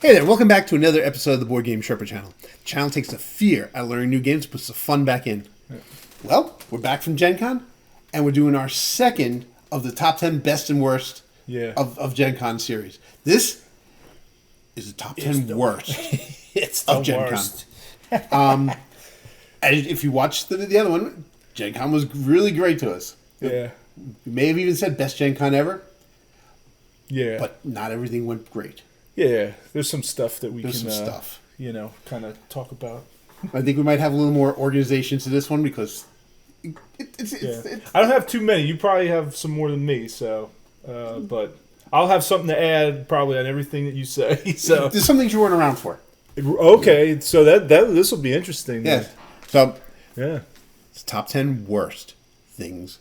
Hey there, welcome back to another episode of the BoardGame Sherpa channel. The channel takes the fear out of learning new games, puts the fun back in. Well, we're back from GenCon, and we're doing our second of the top 10 best and worst of GenCon series. This is the top 10 worst it's the of GenCon. Worst. And if you watched the other one, GenCon was really great to us. Yeah. We may have even said best GenCon ever, Yeah. but not everything went great. Yeah. There's some stuff that we There's can, some stuff. Kind of talk about. I think we might have a little more organization to this one because it's I don't have too many. You probably have some more than me, so. But I'll have something to add probably on everything that you say. So there's some things you weren't around for. Okay, so that this will be interesting. Yeah. Then. So Yeah. it's top 10 worst things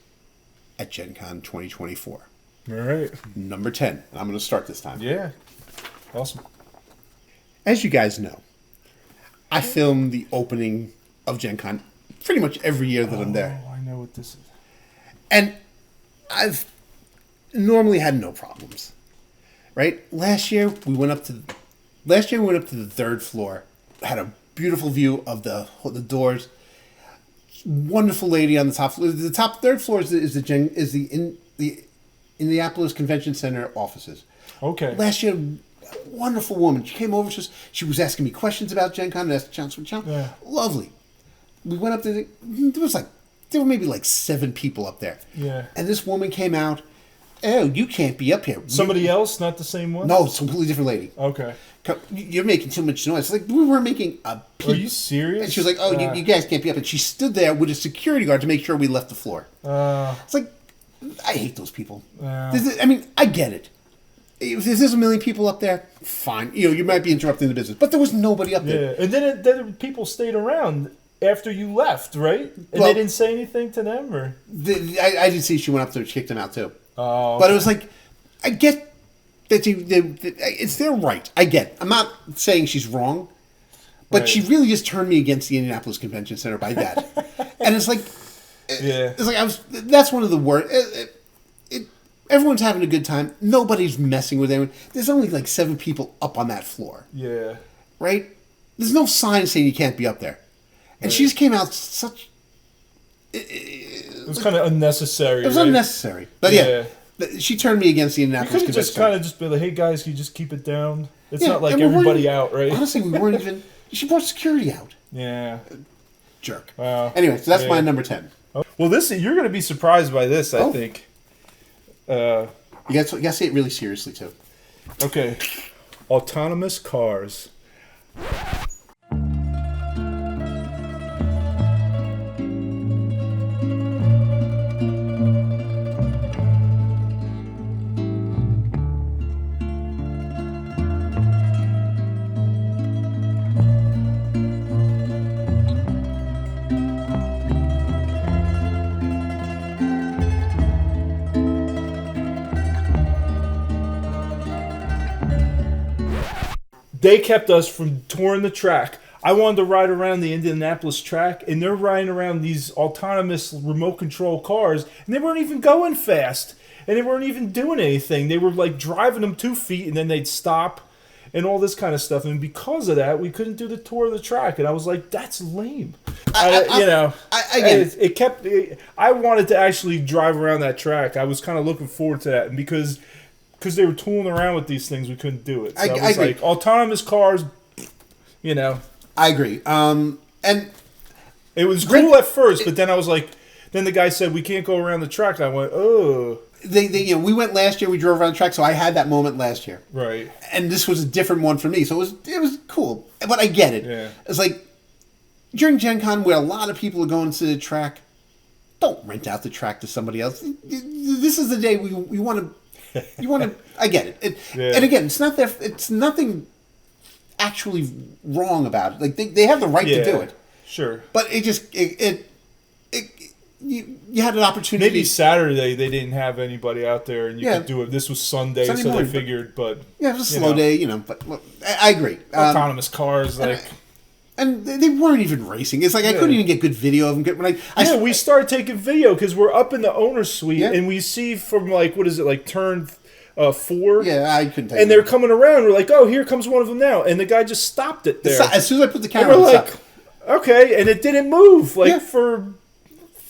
at GenCon 2024. All right. Number 10. I'm going to start this time. Yeah. Awesome. As you guys know, I film the opening of GenCon pretty much every year that I'm there. Oh, I know what this is. And I've normally had no problems. Right? Last year we went up to the third floor. Had a beautiful view of the doors. Wonderful lady on the top floor. The top third floor is the Indianapolis Convention Center offices. Okay. Last year, wonderful woman. She came over. She was asking me questions about Gen Con and asked Chance. Yeah. Lovely. We went up there. There were maybe like 7 people up there. Yeah. And this woman came out. Oh, you can't be up here. Somebody else, not the same one? No, it's a completely different lady. Okay. You're making too much noise. It's like we weren't making a peep. Are you serious? And she was like, "Oh, you guys can't be up." And she stood there with a security guard to make sure we left the floor. It's like, I hate those people. I mean, I get it. If there's a million people up there, fine. You might be interrupting the business, but there was nobody up there. Yeah, and then people stayed around after you left, right? And they didn't say anything to them, or I did see she went up there and kicked them out too. Oh, okay. But it was like, I get that it's their right. I get. I'm not saying she's wrong, but Right. she really just turned me against the Indianapolis Convention Center by that. And it's like, it's like that's one of the worst. Everyone's having a good time. Nobody's messing with anyone. There's only like 7 people up on that floor. Yeah. Right? There's no sign saying you can't be up there. And she just came out such... It was kind of unnecessary. It was unnecessary. But yeah, she turned me against the You Indianapolis could have just kind of just be like, "Hey guys, can you just keep it down?" It's not like and we weren't everybody even- out, right? Honestly, we weren't even... She brought security out. Yeah. Jerk. Wow. Anyway, so that's my number 10. Well, you're going to be surprised by this, I think. You got to say it really seriously, too. Okay. Autonomous cars. They kept us from touring the track. I wanted to ride around the Indianapolis track, and they're riding around these autonomous remote control cars, and they weren't even going fast, and they weren't even doing anything. They were like driving them 2 feet, and then they'd stop, and all this kind of stuff. And because of that, we couldn't do the tour of the track. And I was like, "That's lame." I wanted to actually drive around that track. I was kind of looking forward to that, and because they were tooling around with these things, we couldn't do it. So I was like, autonomous cars, I agree. And it was cool at first, but then I was like, then the guy said, "We can't go around the track." And I went, "Oh." We went last year, we drove around the track, so I had that moment last year. Right. And this was a different one for me, so it was cool. But I get it. Yeah. It's like, during Gen Con, where a lot of people are going to the track, don't rent out the track to somebody else. This is the day we want to... You want to... I get it. And again, it's nothing actually wrong about it. Like, they have the right to do it. Sure. But it just... You had an opportunity. Maybe Saturday they didn't have anybody out there, and you could do it. This was Sunday so morning, they figured. But yeah, it was a slow day, But look, I agree. Autonomous cars, and they weren't even racing. It's like I couldn't even get good video of them. We started taking video because we're up in the owner's suite, and we see from turn 4. Yeah, I couldn't take And they're coming around. We're like, oh, here comes one of them now. And the guy just stopped it there. As soon as I put the And camera, we're like, okay. And it didn't move for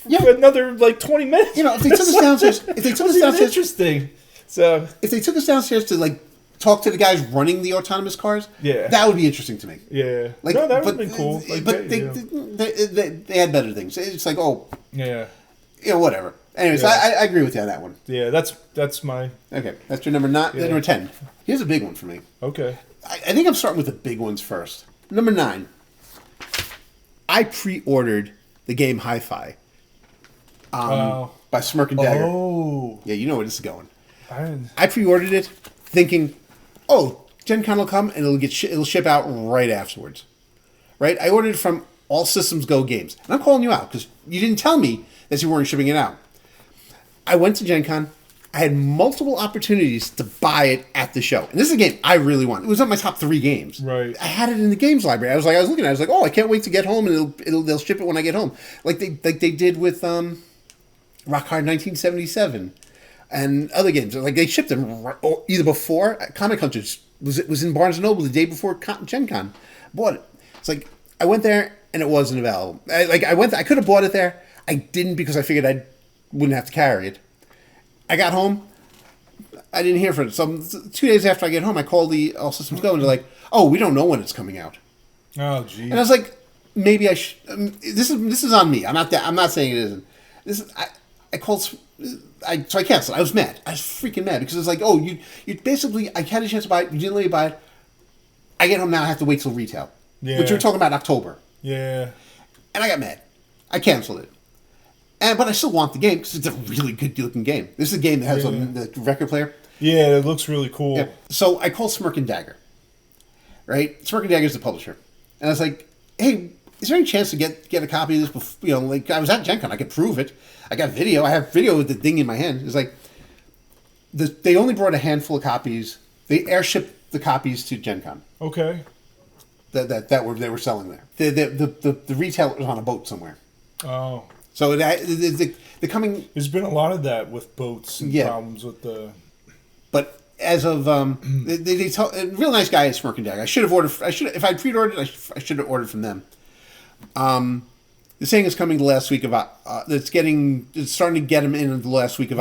another like 20 minutes. You know, if they took us downstairs, interesting. So if they took us downstairs to like talk to the guys running the autonomous cars, that would be interesting to me. Yeah, like no, that would have been cool. Like, but they had better things. It's like, oh, yeah, whatever. Anyways, I agree with you on that one. Yeah, that's my okay. That's your number 10. Here's a big one for me. Okay, I think I'm starting with the big ones first. Number 9. I pre-ordered the game Hi-Fi. By Smirk and Dagger. Oh, yeah, you know where this is going. I pre-ordered it, thinking, oh, GenCon will come and it'll ship out right afterwards. Right? I ordered it from All Systems Go Games, and I'm calling you out because you didn't tell me that you weren't shipping it out. I went to GenCon. I had multiple opportunities to buy it at the show, and this is a game I really want. It was on my top 3 games. Right. I had it in the games library. I was looking at it. I was like, oh, I can't wait to get home, and they'll ship it when I get home, like they did with Rock Hard 1977 and other games. Like they shipped them either before Comic Con was in Barnes & Noble the day before GenCon. Bought it. It's like I went there and it wasn't available. I could have bought it there. I didn't because I figured I wouldn't have to carry it. I got home. I didn't hear from it. So 2 days after I get home, I called the All Systems Go and they're like, "Oh, we don't know when it's coming out." Oh, geez. And I was like, "Maybe I should." This is on me. I'm not saying it isn't. I called. So I canceled. I was mad. I was freaking mad because it's like, oh, you basically, I had a chance to buy it. You didn't let me buy it. I get home now. I have to wait till retail. Yeah. Which you're talking about October. Yeah. And I got mad. I canceled it. But I still want the game because it's a really good looking game. This is a game that has the record player. Yeah, it looks really cool. Yeah. So I called Smirk and Dagger. Right? Smirk and Dagger is the publisher. And I was like, hey, is there any chance to get a copy of this before, like I was at GenCon, I could prove it. I got video. I have video with the thing in my hand. It's like they only brought a handful of copies. They airshipped the copies to GenCon. Okay. They were selling there. The retailer was on a boat somewhere. Oh. So the coming. There's been a lot of that with boats and problems with the. But as of they tell a real nice guy at Smirk and Dagger. If I'd pre-ordered it, I should have ordered from them. The saying is coming the last week of it's starting to get them in the last week of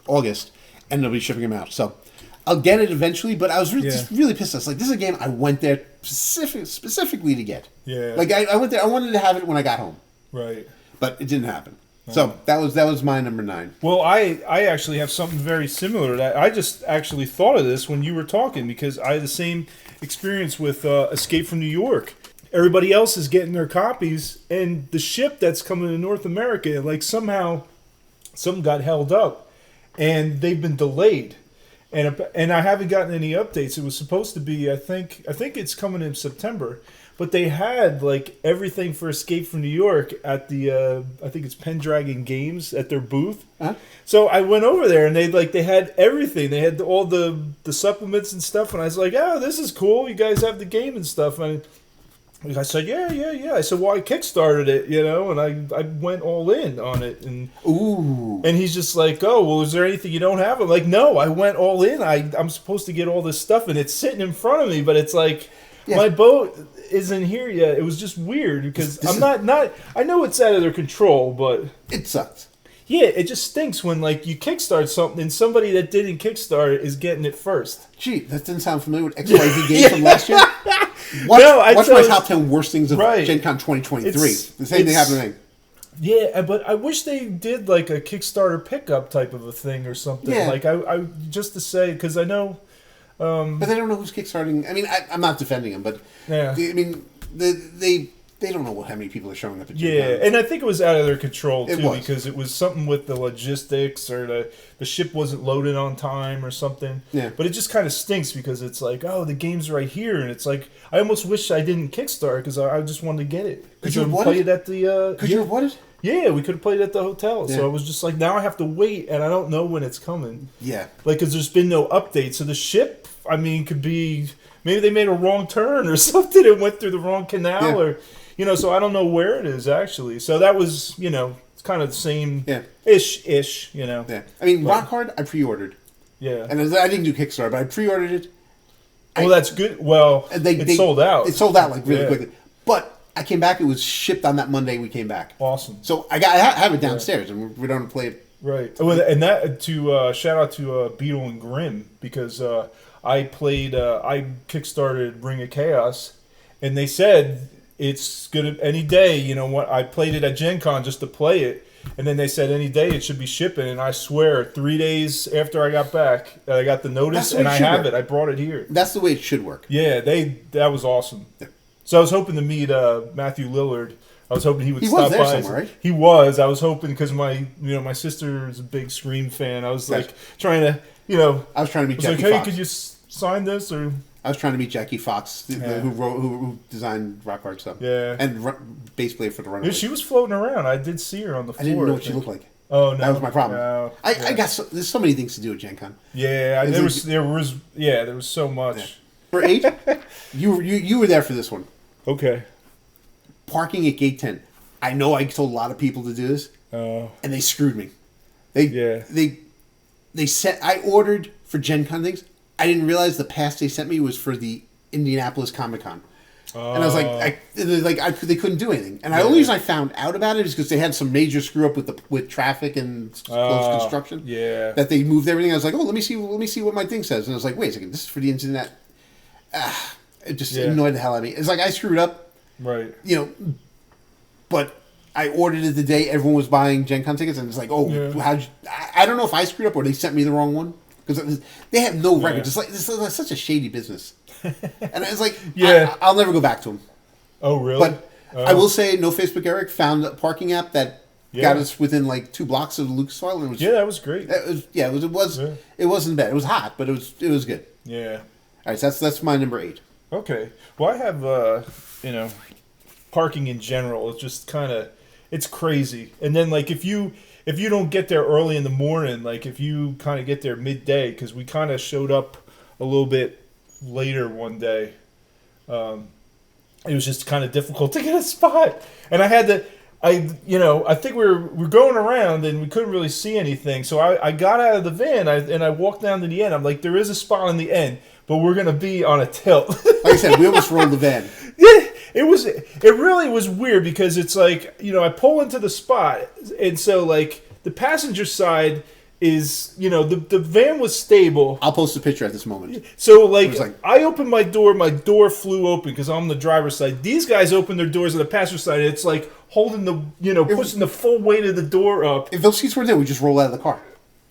August, and they'll be shipping them out. So I'll get it eventually. But I was just really pissed off. Like, this is a game I went there specifically to get. Yeah. Like I went there. I wanted to have it when I got home. Right. But it didn't happen. So that was my number 9. Well, I actually have something very similar to that. I just actually thought of this when you were talking because I had the same experience with Escape from New York. Everybody else is getting their copies, and the ship that's coming to North America, like somehow, something got held up, and they've been delayed, and I haven't gotten any updates. It was supposed to be, I think it's coming in September, but they had like everything for Escape from New York at the I think it's Pendragon Games at their booth. Uh-huh. So I went over there, and they had everything. They had all the supplements and stuff, and I was like, oh, this is cool. You guys have the game and stuff, and I said, yeah. I said, well, I kickstarted it, and I went all in on it. And ooh. And he's just like, oh, well, is there anything you don't have? I'm like, no, I went all in. I'm supposed to get all this stuff, and it's sitting in front of me, but it's like, my boat isn't here yet. It was just weird because I'm not. I know it's out of their control, but it sucks. Yeah, it just stinks when like you kickstart something and somebody that didn't kickstart it is getting it first. Gee, that didn't sound familiar with XYZ games from last year. Watch my top 10 worst things of GenCon 2023. The same thing happened to me. Yeah, but I wish they did like a Kickstarter pickup type of a thing or something. Yeah. Like I just to say, because I know. But they don't know who's kickstarting. I mean, I'm not defending them, but I mean, they don't know how many people are showing up at GenCon. Yeah, and I think it was out of their control too, because it was something with the logistics or the ship wasn't loaded on time or something. Yeah. But it just kind of stinks because it's like, oh, the game's right here, and it's like I almost wish I didn't Kickstart because I just wanted to get it. Could you have played it at the? Could you have bought it? Yeah, we could have played it at the hotel. Yeah. So I was just like, now I have to wait, and I don't know when it's coming. Yeah. Like, because there's been no update. So the ship, I mean, could be maybe they made a wrong turn or something and went through the wrong canal or. So I don't know where it is, actually. So that was, it's kind of the same ish, Yeah. I mean, Rock Hard, I pre-ordered. Yeah. And I didn't do Kickstarter, but I pre-ordered it. Well, that's good. Well, it sold out. It sold out like really Yeah. quickly. But I came back. It was shipped on that Monday. We came back. Awesome. So I have it downstairs, and we don't play it. Right. Well, and that to shout out to Beetle and Grimm, because I kickstarted Ring of Chaos, and they said it's good any day. You know what? I played it at GenCon just to play it, and then they said any day it should be shipping. And I swear, 3 days after I got back, I got the notice, and I have it. I brought it here. That's the way it should work. Yeah, that was awesome. Yeah. So I was hoping to meet Matthew Lillard. I was hoping he would stop there by. Somewhere, right? He was. I was hoping because my sister is a big Scream fan. I was like trying to, I was trying to meet Jackie like, Fox. hey, could you sign this? Or I was trying to meet Jackie Fox, who designed Rock Hard stuff. Yeah. And bass player for the Runaway. Yeah, she was floating around. I did see her on the floor. I didn't know what she looked like. Oh no, that was my problem. No, I got there's so many things to do at Gen Con. Yeah, there was so much. Yeah. For 8, you were there for this one. Okay. Parking at gate 10. I know I told a lot of people to do this, and they screwed me. They set. I ordered for Gen Con things. I didn't realize the pass they sent me was for the Indianapolis Comic Con, and I was like, they couldn't do anything. And the only reason I found out about it is because they had some major screw up with traffic and closed construction. Yeah, that they moved everything. I was like, oh, let me see what my thing says. And I was like, wait a second, this is for the internet. It just annoyed the hell out of me. It's like I screwed up, right? But I ordered it the day everyone was buying Gen Con tickets, and it's like, how'd you... I don't know if I screwed up or they sent me the wrong one, because they have no records. It's like such a shady business. And it's like, I'll never go back to them. Oh, really? But I will say, No Facebook Eric found a parking app that got us within like 2 blocks of Lucasfile. And that was great. It wasn't bad. It was hot, but it was good. Yeah. All right, so that's my number 8. Okay. Well, I have parking in general. It's just kind of, it's crazy. And then like if you don't get there early in the morning, like if you kind of get there midday, because we kind of showed up a little bit later one day, it was just kind of difficult to get a spot. And I had to, I think we were going around and we couldn't really see anything. So I got out of the van and I walked down to the end. I'm like, there is a spot on the end, but we're going to be on a tilt. Like I said, we almost rolled the van. Yeah, it really was weird because it's like, I pull into the spot, and so like the passenger side is, the van was stable. I'll post a picture at this moment. So like I opened my door flew open because I'm on the driver's side. These guys opened their doors on the passenger side, and it's like holding pushing the full weight of the door up. If those seats were there, we just roll out of the car.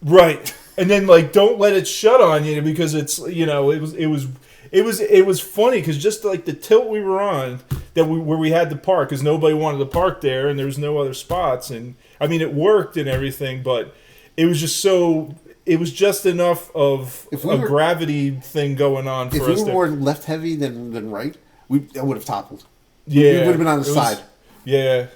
Right. And then like don't let it shut on you, because it's it was funny because just like the tilt we were on where we had to park, because nobody wanted to park there and there was no other spots, and I mean it worked and everything, but it was just enough of a gravity thing going on for us. If we were more left heavy than right, I would have toppled. Yeah, we would have been on the side. Yeah.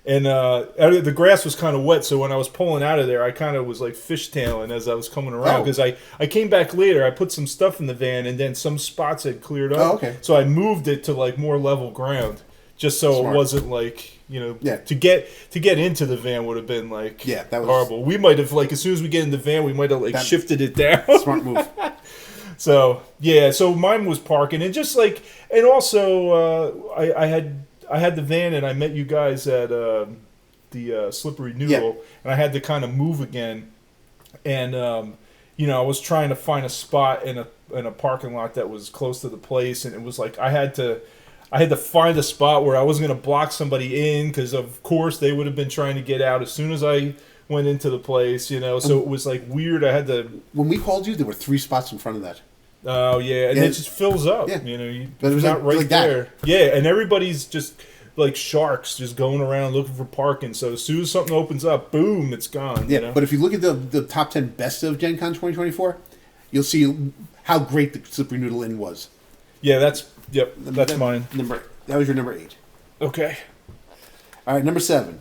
And the grass was kind of wet, so when I was pulling out of there, I kind of was like fishtailing as I was coming around, because I came back later. I put some stuff in the van, and then some spots had cleared up. Oh, okay. So I moved it to like more level ground, just so it wasn't like to get into the van would have been like that was horrible. We might have like as soon as we get in the van, we might have like shifted it down. Smart move. So so mine was parking, and just like, and also I had the van, and I met you guys at the Slippery Noodle, and I had to kind of move again, and I was trying to find a spot in a parking lot that was close to the place, and it was like I had to find a spot where I wasn't going to block somebody in, because of course they would have been trying to get out as soon as I went into the place, so it was like weird. I had to. When we called you, there were 3 spots in front of that. Oh yeah, and it just fills up. Yeah. But it was not right there. That. Yeah, and everybody's just like sharks, just going around looking for parking. So as soon as something opens up, boom, it's gone. Yeah, but if you look at the top 10 best of Gen Con 2024, you'll see how great the Slippery Noodle Inn was. Yeah, that's mine. That was your number 8. Okay. All right, number 7.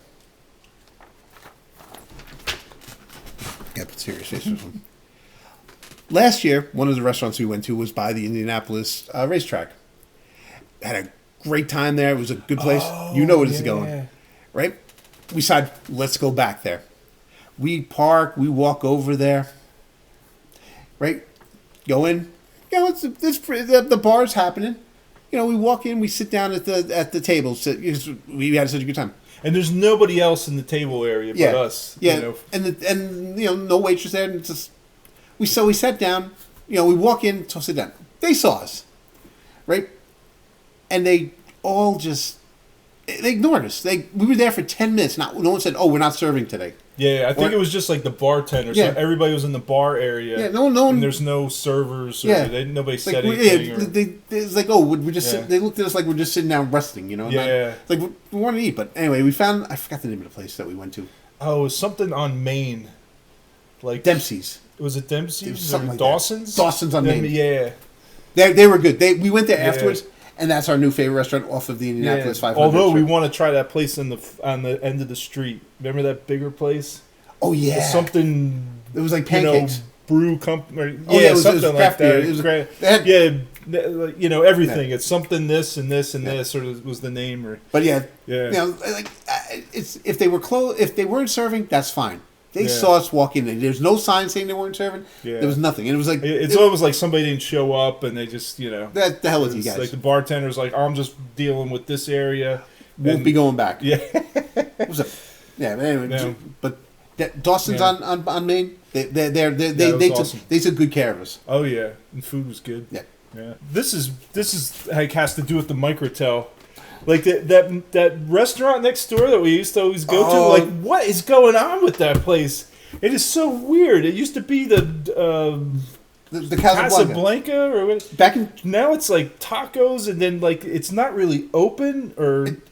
Got to put serious face with one. Last year, one of the restaurants we went to was by the Indianapolis racetrack. Had a great time there. It was a good place. You know where this is going, right? We decided, let's go back there. We park. We walk over there. right? Go in. The bar's happening. We walk in, we sit down at the table. We had such a good time. And there's nobody else in the table area but us. Yeah, and no waitress there. And we sat down. We walk in to sit down. They saw us, right? And they all they ignored us. We were there for 10 minutes. No one said, "Oh, we're not serving today." Yeah, I think it was just like the bartender. So everybody was in the bar area. Yeah, no one. And there's no servers. Nobody said anything. It's like, oh, we're just. They looked at us like we're just sitting down resting. Like we want to eat. But anyway, we found. I forgot the name of the place that we went to. Oh, it was something on Main, like Dempsey's. Was it Dempsey's? It was something like Dawson's. Dawson's on Main. Yeah. They were good. We went there afterwards. And that's our new favorite restaurant off of the Indianapolis 500. Although we want to try that place on the end of the street. Remember that bigger place? Oh yeah, something. It was like pancakes. Brew company. It was something like that. Everything. Yeah. It's something this and this and this, or was the name, But it's if they were if they weren't serving, that's fine. They saw us walk in. There's no sign saying they weren't serving. Yeah. There was nothing. And it was like... It's almost like somebody didn't show up and they just, The hell with you guys. Like the bartender's like, I'm just dealing with this area. Won't be going back. Yeah. But anyway, but Dawson's on Main, they awesome. They took good care of us. Oh, yeah. And food was good. Yeah. This is like has to do with the microtel. Like that restaurant next door that we used to always go to. Like, what is going on with that place? It is so weird. It used to be the Casablanca or what? Now it's like tacos, and then like it's not really open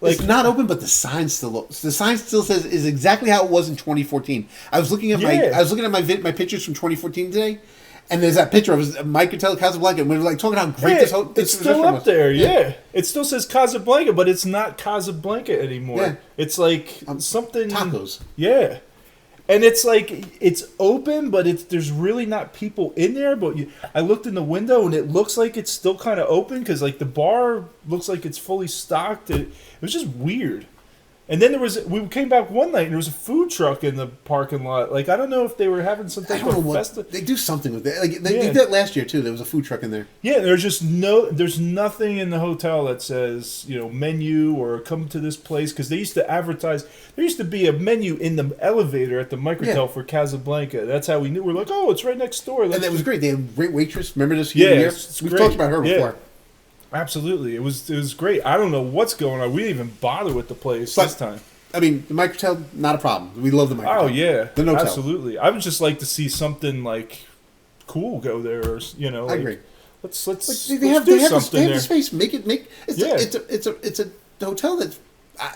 it's not open, but the sign still says is exactly how it was in 2014. I was looking at my pictures from 2014 today. And there's that picture of Mike could tell Casablanca, and we were like talking how great it's still up there. Yeah, it still says Casablanca, but it's not Casablanca anymore. Yeah. It's like something tacos. Yeah, and it's like it's open, but there's really not people in there. But I looked in the window, and it looks like it's still kind of open because like the bar looks like it's fully stocked. It was just weird. And then we came back one night and there was a food truck in the parking lot. Like, I don't know if they were having some type of festival. They do something with it. Like, they did that last year, too. There was a food truck in there. Yeah, there's nothing in the hotel that says, menu or come to this place. Because they used to advertise, there used to be a menu in the elevator at the Microtel for Casablanca. That's how we knew. We're like, oh, it's right next door. And that was great. They had a great waitress. Remember this year? We've talked about her before. Absolutely. It was great. I don't know what's going on. We didn't even bother with the place this time. I mean, the Microtel, not a problem. We love the Microtel. Oh, yeah. The Notel. Absolutely. I would just like to see something, like, cool go there. Or, I agree. Let's they have do the something there. Space. It's a hotel that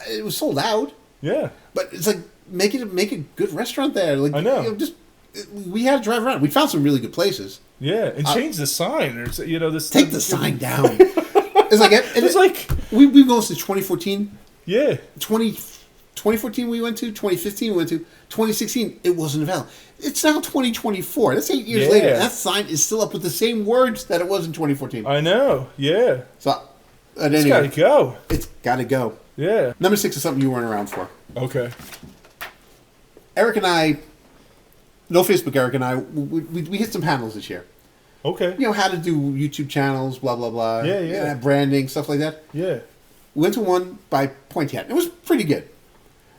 it was sold out. Yeah. But it's like, make a good restaurant there. Like, I know. We had to drive around. We found some really good places. Yeah, and change the sign, or take the sign down. It's like we've gone since 2014. Yeah, 2014 we went to, 2015 we went to, 2016 it wasn't available. It's now 2024. That's 8 years later. That sign is still up with the same words that it was in 2014. I know. Yeah. So, it's got to go. It's got to go. Yeah. Number 6 is something you weren't around for. Okay. Eric and I. No Facebook, Eric and I, we hit some panels this year. Okay. How to do YouTube channels, blah, blah, blah. Yeah. Branding, stuff like that. Yeah. We went to one by Pointy Hat. It was pretty good.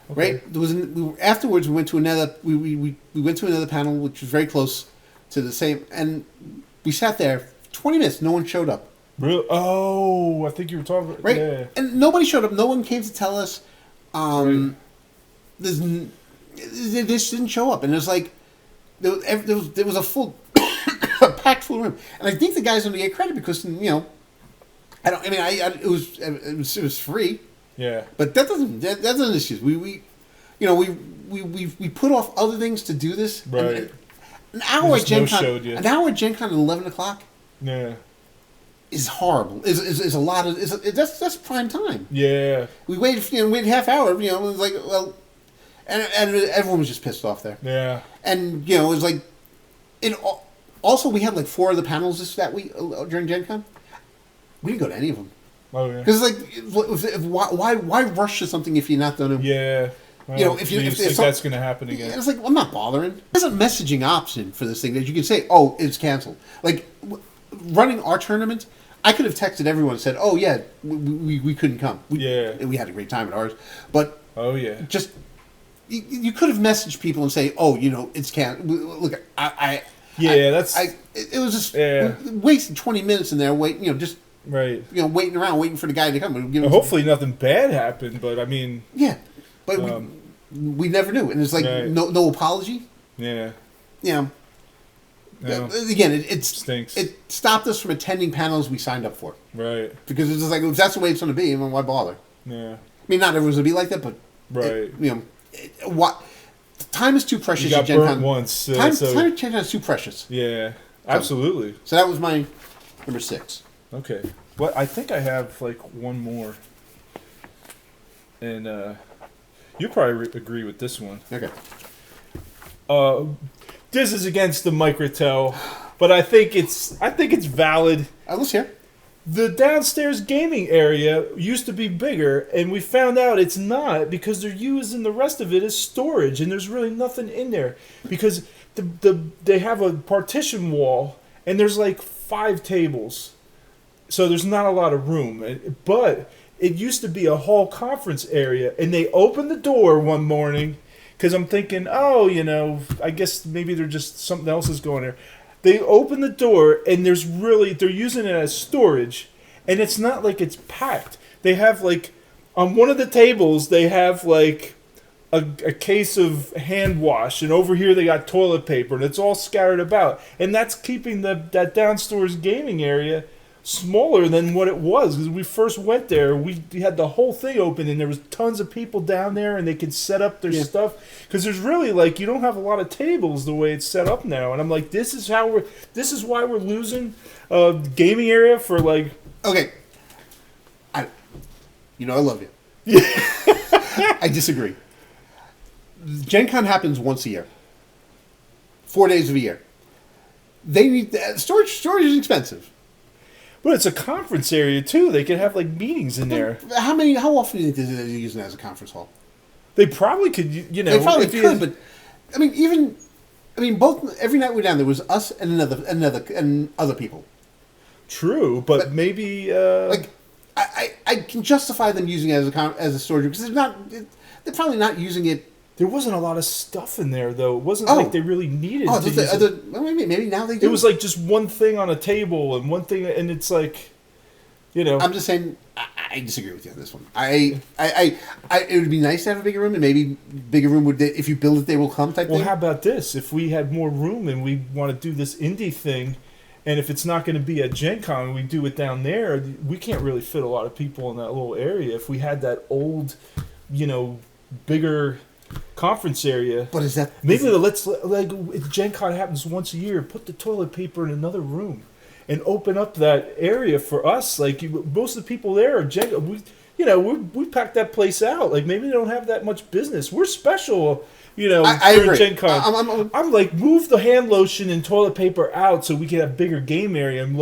Okay. Right? Afterwards, we went to another, we went to another panel, which was very close to the same, and we sat there 20 minutes. No one showed up. Really? Oh, I think you were talking about... Right? Yeah. And nobody showed up. No one came to tell us. This didn't show up. And it was like, there was a full, packed full room, and I think the guys don't get credit because it was free. Yeah. But that doesn't excuse. We put off other things to do this. Right. An hour at GenCon. An hour at GenCon at 11:00. Yeah. Is horrible. Is a lot of that's prime time. Yeah. We waited half hour. It was like and everyone was just pissed off there. Yeah. And it was like, also we had like 4 of the panels that week during GenCon. We didn't go to any of them. Oh yeah. Because why rush to something if you're not done? Yeah. if you think that's going to happen again. It's like, I'm not bothering. There's a messaging option for this thing that you can say, oh, it's canceled. Like, running our tournament, I could have texted everyone and said, oh, yeah, we couldn't come. We had a great time at ours. But just, you could have messaged people and say, oh, it's canceled. Look, it was just wasting 20 minutes in there waiting, just right. Waiting around, waiting for the guy to come. Hopefully nothing bad happened, but I mean, but we never knew, and it's like no apology. Yeah. Again, it stinks. It stopped us from attending panels we signed up for. Right. Because it's just like, if that's the way it's going to be, why bother? Yeah. I mean, not everyone's going to be like that, but right. Time is too precious. You got burnt once. Time at GenCon is too precious. Yeah, absolutely. So that was my number 6. Okay. Well, I think I have one more, and you probably agree with this one. Okay. This is against the Microtel, but I think it's valid. Let's hear. The downstairs gaming area used to be bigger, and we found out it's not because they're using the rest of it as storage, and there's really nothing in there because they have a partition wall, and there's 5 tables, so there's not a lot of room. But it used to be a hall conference area, and they opened the door one morning because I'm thinking, I guess maybe they're just something else is going there. They open the door, and they're using it as storage, and it's not like it's packed. They have, on one of the tables, they have, a case of hand wash, and over here they got toilet paper, and it's all scattered about. And that's keeping that downstairs gaming area smaller than what it was. Because when we first went there, we had the whole thing open, and there was tons of people down there, and they could set up their stuff. Because there's really you don't have a lot of tables the way it's set up now. And I'm like, this is why we're losing gaming area for Okay, I love you. I disagree. GenCon happens once a year, 4 days of a year. They need storage. Storage is expensive. But it's a conference area too. They could have meetings in there. How often do you think they're using it as a conference hall? They probably could. They probably could. But both every night we're down there was us and other people. True, but maybe I can justify them using it as a storage room because they're probably not using it. There wasn't a lot of stuff in there, though. It wasn't like they really needed to use it. Maybe now they do. It was just one thing on a table and one thing, and it's I'm just saying, I disagree with you on this one. It would be nice to have a bigger room, and maybe bigger room would, if you build it, they will come type thing. Well, how about this? If we had more room and we want to do this indie thing, and if it's not going to be at GenCon, we do it down there, we can't really fit a lot of people in that little area. If we had that old, bigger conference area. But is that maybe let's if GenCon happens once a year, put the toilet paper in another room and open up that area for us. Most of the people there are we packed that place out. Maybe they don't have that much business. We're special, I agree. GenCon. I'm move the hand lotion and toilet paper out so we can have bigger game area. And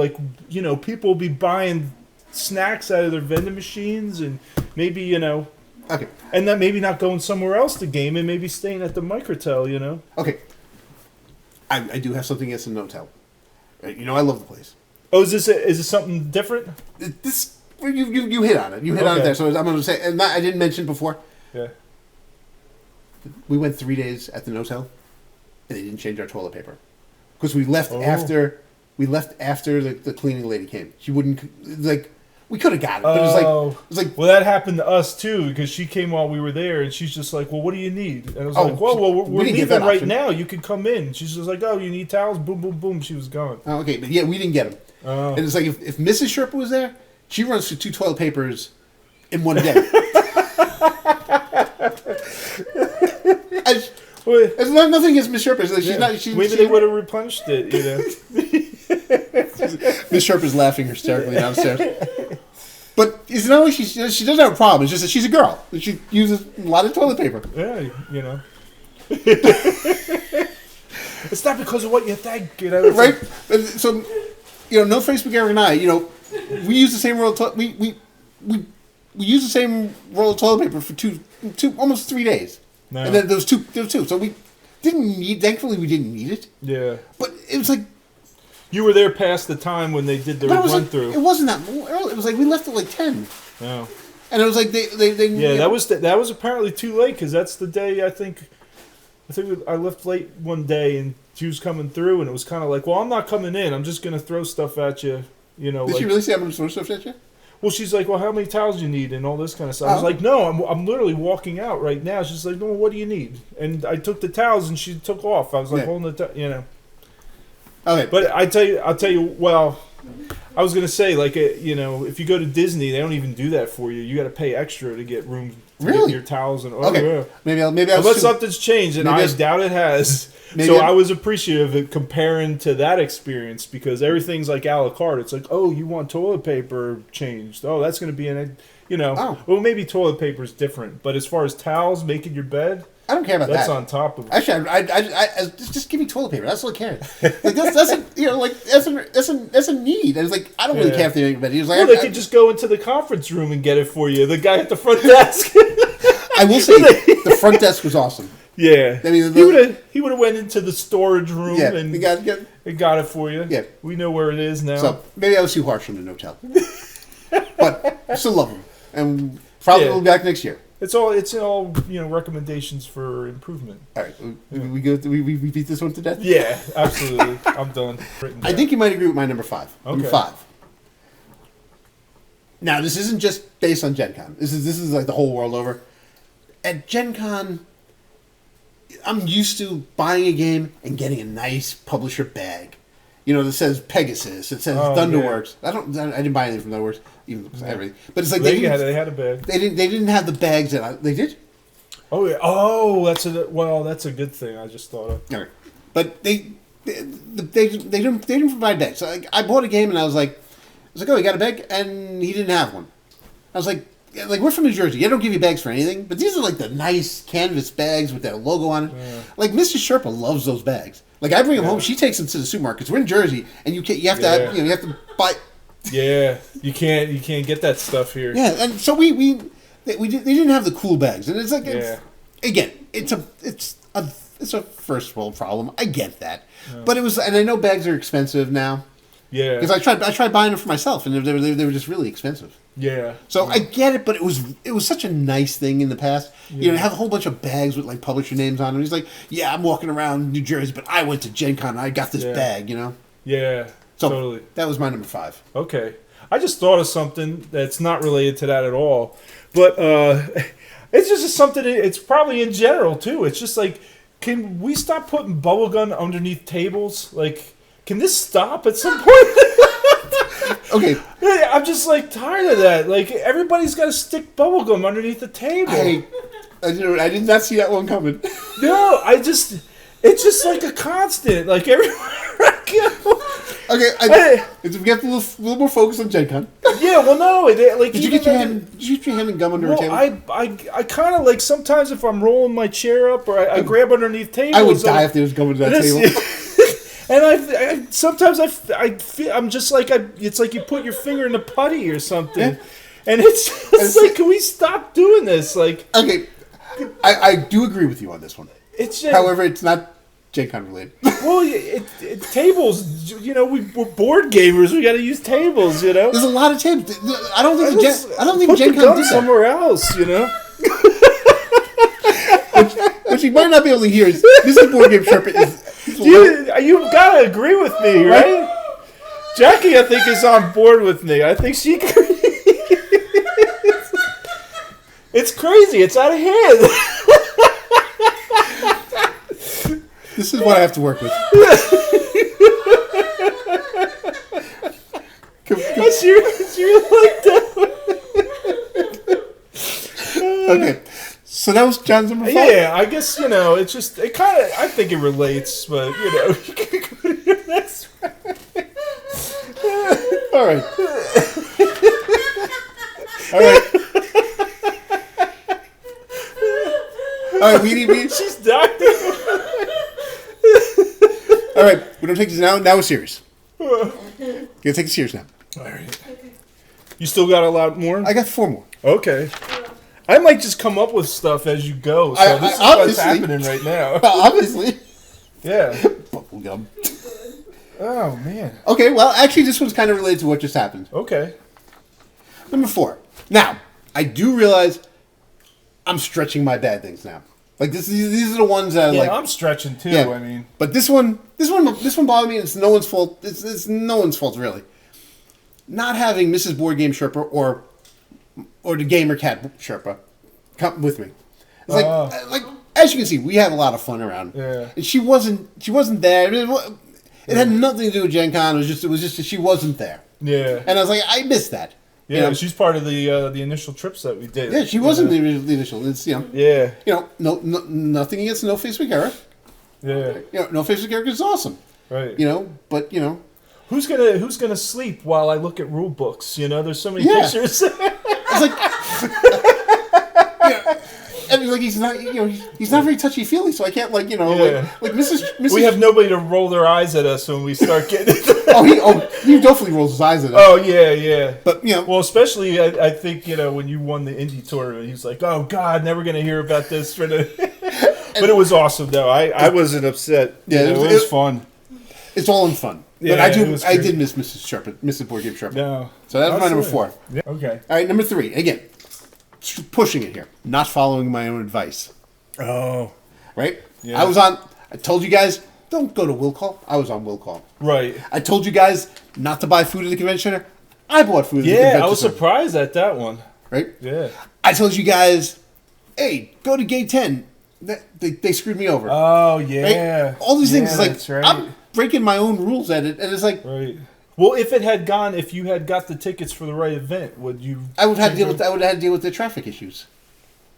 people will be buying snacks out of their vending machines and maybe Okay. And then maybe not going somewhere else to game and maybe staying at the Microtel, Okay. I do have something against the Notel. I love the place. Oh, is this something different? This you hit on it. You hit on it there. So I'm going to say, and I didn't mention before. Yeah. We went 3 days at the Notel, and they didn't change our toilet paper because we left after the cleaning lady came. She wouldn't We could have got it, but it was like. Well, that happened to us too because she came while we were there, and she's just like, "Well, what do you need?" And I was like, "Well, we're leaving right now. You can come in." She's just like, "Oh, you need towels?" Boom, boom, boom. She was gone. Oh, okay, but we didn't get them. And it's like if Mrs. Sherpa was there, she runs through 2 toilet papers in one day. It's nothing against Miss Sherpa. Maybe they would have replenished it, Miss Sherpa's laughing hysterically downstairs. But it's not like she doesn't have a problem. It's just that she's a girl. She uses a lot of toilet paper. Yeah, It's not because of what you think, Right? So, No Face McGarry and I, we use the same roll of we use the same roll of toilet paper for two almost 3 days. No. And then there was two. So we didn't need. Thankfully, we didn't need it. Yeah. But it was like. You were there past the time when they did the run through. It wasn't that early. It was like we left at like 10. No. And it was like they yeah, that was apparently too late because that's the day I think I left late one day and she was coming through and it was kind of like, well, I'm not coming in. I'm just gonna throw stuff at you. You know. Did she really say I'm gonna throw stuff at you? Well, she's like, well, how many towels do you need and all this kind of stuff. I was like, no, I'm literally walking out right now. She's like, no, what do you need? And I took the towels and she took off. I was like, holding the you know. Okay, but I'll tell you. Well, I was gonna say, like, you know, if you go to Disney, they don't even do that for you. You got to pay extra to get room to get your towels and okay. Maybe unless something's changed, and I doubt it has. So I was appreciative of comparing to that experience because everything's like a la carte. It's like, oh, you want toilet paper changed? Oh, that's gonna be in it. You know, well, maybe toilet paper is different, but as far as towels, making your bed. I don't care about that's that. on top of it. Actually, I just give me toilet paper. That's all I care. Like that's a, you know, like that's a need. I was like, I don't really care if they make a bed. He was like, well, they could just go into the conference room and get it for you. The guy at the front desk. I will say the front desk was awesome. Yeah, I mean, he would have went into the storage room and got it for you. Yeah, we know where it is now. So maybe I was too harsh on the no-tell, but I still love them, and probably we'll be back next year. It's all you know, recommendations for improvement. All right, we beat this one to death. Yeah, absolutely. I'm done. I think you might agree with my number 5. Okay. Number 5. Now this isn't just based on GenCon. This is like the whole world over. At GenCon, I'm used to buying a game and getting a nice publisher bag. You know, that says Pegasus. It says Thunderworks. Yeah. I didn't buy anything from Thunderworks, even though everything. But it's like they had a bag. They didn't have the bags that they did. Oh yeah. Oh, that's a good thing. I just thought of. All right. But they didn't provide bags. So I bought a game and I was like, oh, you got a bag? And he didn't have one. I was like, we're from New Jersey. They don't give you bags for anything, but these are like the nice canvas bags with their logo on it. Yeah. Like Mr. Sherpa loves those bags. Like I bring them home. She takes them to the supermarkets. We're in Jersey, and you have to buy. Yeah, you can't get that stuff here. Yeah, and so they didn't have the cool bags, and it's like it's a first world problem. I get that, but it was, and I know bags are expensive now. Yeah, because I tried buying them for myself, and they were just really expensive. Yeah. So I get it, but it was such a nice thing in the past. Yeah. You know, have a whole bunch of bags with like publisher names on them. He's like, yeah, I'm walking around New Jersey, but I went to GenCon and I got this bag, you know? Yeah. So totally. That was my number 5. Okay. I just thought of something that's not related to that at all. But it's just something, it's probably in general too. It's just like, can we stop putting bubblegum underneath tables? Like, can this stop at some point? Okay. I'm just like tired of that. Like everybody's got to stick bubblegum underneath the table. I did not see that one coming. No, it's just like a constant. Like everywhere I go. Okay, we get a little more focused on GenCon. Yeah, well, no, like did you get your hand and gum under a table? I kind of like sometimes if I'm rolling my chair up or I grab underneath tables. I would die if there was gum under that table. And sometimes I feel I'm just like it's like you put your finger in a putty or something, and it's just like, can we stop doing this? Like, okay, I do agree with you on this one. It's just, however, it's not GenCon related. Well, tables. You know, we're board gamers. We got to use tables. You know, there's a lot of tables. I don't think GenCon did somewhere else. You know. What you might not be able to hear is this is BoardGame Sherpa. You gotta agree with me, right? Jackie, I think, is on board with me. I think she. It's crazy. It's out of hand. This is what I have to work with. It's like that. Okay. So that was John's number 5? Yeah, I guess, you know, it's just, it kind of, I think it relates, but, you know, you can go to your next one. All right. All right, we she's dying. All right, we don't take this now. Now we're serious. We're going to take it serious now. All right. You still got a lot more? I got 4 more. Okay. I might just come up with stuff as you go. So this is what's happening right now. Obviously. Yeah. Bubblegum. Oh, man. Okay, well, actually, this one's kind of related to what just happened. Okay. Number 4. Now, I do realize I'm stretching my bad things now. Like these are the ones that yeah, I'm stretching too. Yeah. I mean, but this one bothered me. It's no one's fault. It's no one's fault really. Not having Mrs. BoardGame Sherpa or the Gamer Cat Sherpa come with me. It's like as you can see, we have a lot of fun around. Yeah. And she wasn't there. It had nothing to do with GenCon. It was just that she wasn't there. Yeah. And I was like, I missed that. Yeah, you know? She's part of the initial trips that we did. Yeah, she wasn't the initial. It's Yeah. Nothing against No Face with Eric. Yeah. No Face with Eric is awesome. Right. But who's gonna sleep while I look at rule books? There's so many pictures. It's like and like he's not very touchy feely, so I can't like Mrs. We have nobody to roll their eyes at us when we start getting. He definitely rolls his eyes at us. Oh yeah. But well, especially I think when you won the indie tournament, he was like, "Oh God, never gonna hear about this." But it was awesome though. I wasn't upset. Yeah, it was fun. It's all in fun. Yeah, but I did miss Mrs. BoardGame Sherpa. No, so that's my number 4. Yeah. Okay. All right, number 3. Again, pushing it here, not following my own advice. Oh, right. Yeah. I told you guys don't go to will call. I was on will call. Right. I told you guys not to buy food at the convention center. I bought food at the convention center. I was surprised at that one. Right. Yeah. I told you guys, hey, go to gate 10. They screwed me over. Oh yeah. Right? All these things like that's right. I'm breaking my own rules at it, and it's like right. Well, if you had got the tickets for the right event, would you? I would have to deal with the traffic issues.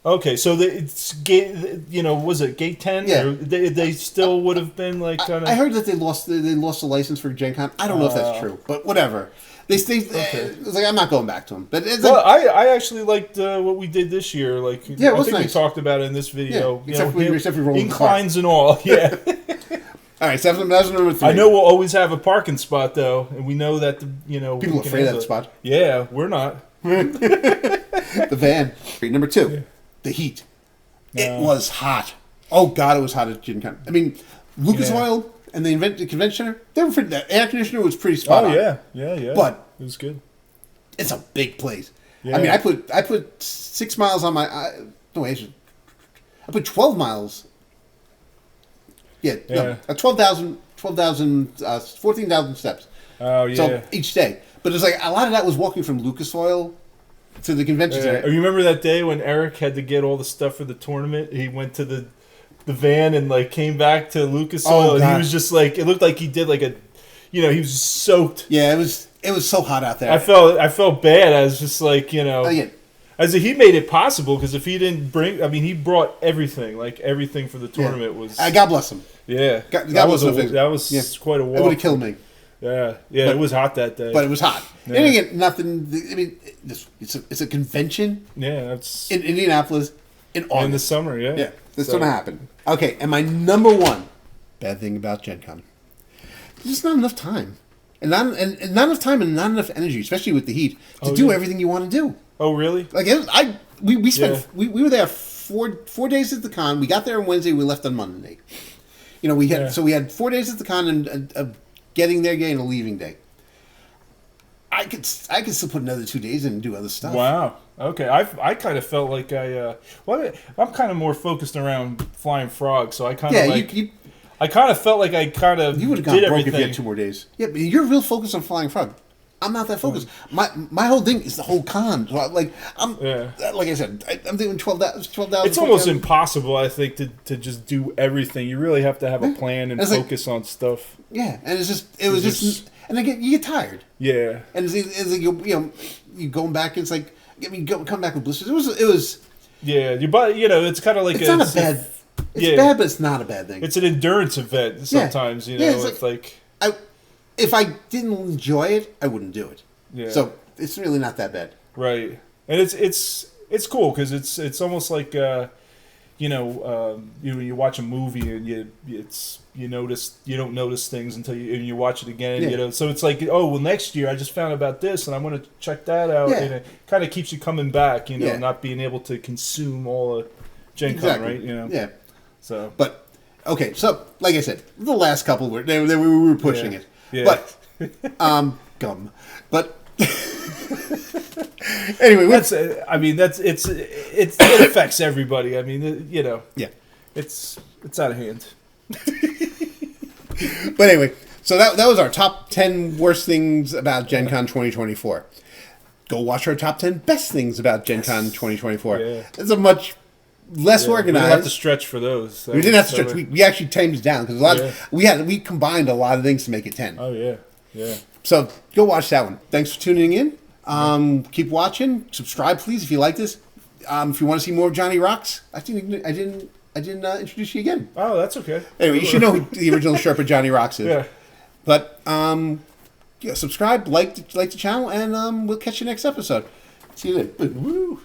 Okay, so it's gate. Was it gate 10? Yeah. Or they still would have been like. I heard that they lost the license for GenCon. I don't know if that's true, but whatever. It's like I'm not going back to them. But it's I actually liked what we did this year. Like it was I think nice. we talked about it in this video. Yeah, except for rolling inclines and all. Yeah. All right, so that's number 3. I know we'll always have a parking spot though, and we know that people are afraid of that spot. Yeah, we're not. The van. Number 2, the heat. It was hot. Oh God, it was hot at GenCon. I mean, Lucas Oil and the convention center. The air conditioner was pretty spot on. Yeah. But it was good. It's a big place. Yeah. I mean, I put 6 miles on my. I put 12 miles. Yeah. No, 14,000 steps. Oh yeah. So each day, but it's like a lot of that was walking from Lucas Oil to the convention center. You remember that day when Eric had to get all the stuff for the tournament? He went to the van and like came back to Lucas Oil, and he was just like, it looked like he did like a, he was soaked. Yeah, it was so hot out there. I felt bad. I was just like, as he made it possible, because if he didn't he brought everything, for the tournament was. God bless him. Yeah, that was quite a walk. It would have killed me. Yeah, it was hot that day. But it was hot. Yeah. And again, nothing. I mean, it's a convention. Yeah, that's in Indianapolis in August. In the summer. Yeah, yeah, that's going to happen. Okay, and my number 1 bad thing about GenCon, there's just not enough time, and not enough time and not enough energy, especially with the heat, to do everything you want to do. Oh, really? Like we spent we were there 4 days at the con. We got there on Wednesday. We left on Monday. We had 4 days at the con and getting there day and a leaving day. I could still put another 2 days in and do other stuff. Wow. Okay. I kind of felt like I'm kind of more focused around Flying Frog, so I kind of I kind of felt like I kind of you would have gone broke if you had 2 more days. Yeah, but you're real focused on Flying Frog. I'm not that focused. My whole thing is the whole con. So like I said, I'm doing 12,000. It's almost impossible, I think, to just do everything. You really have to have a plan and focus on stuff. Yeah, and it was just and you get tired. Yeah, and it's like you going back. It's like come back with blisters. It was. Yeah, your body. It's kind of like it's not a bad. It's bad, but it's not a bad thing. It's an endurance event sometimes. It's like if I didn't enjoy it, I wouldn't do it. Yeah. So it's really not that bad. Right, and it's cool because it's almost like you watch a movie and you don't notice things until you watch it again. Yeah. So it's like, oh well, next year I just found about this and I want to check that out. Yeah. And it kind of keeps you coming back. Yeah. Not being able to consume all of GenCon, Exactly. right? Yeah. So, but okay, so like I said, the last couple we were pushing it. Yeah. But gum. But anyway, it affects everybody. I mean, yeah. it's out of hand. But anyway, so that was our top 10 worst things about GenCon 2024. Go watch our top 10 best things about GenCon 2024. Yeah. It's a much less organized. We didn't have to stretch for those. We didn't have to stretch. We actually tamed it down because we combined a lot of things to make it 10. Oh yeah. So go watch that one. Thanks for tuning in. Keep watching. Subscribe, please, if you like this. If you want to see more of Johnny Rocks, I didn't introduce you again. Oh, that's okay. Anyway, you should know who the original Sherpa Johnny Rocks is. Yeah. But subscribe, like the channel, and we'll catch you next episode. See you then. Woo.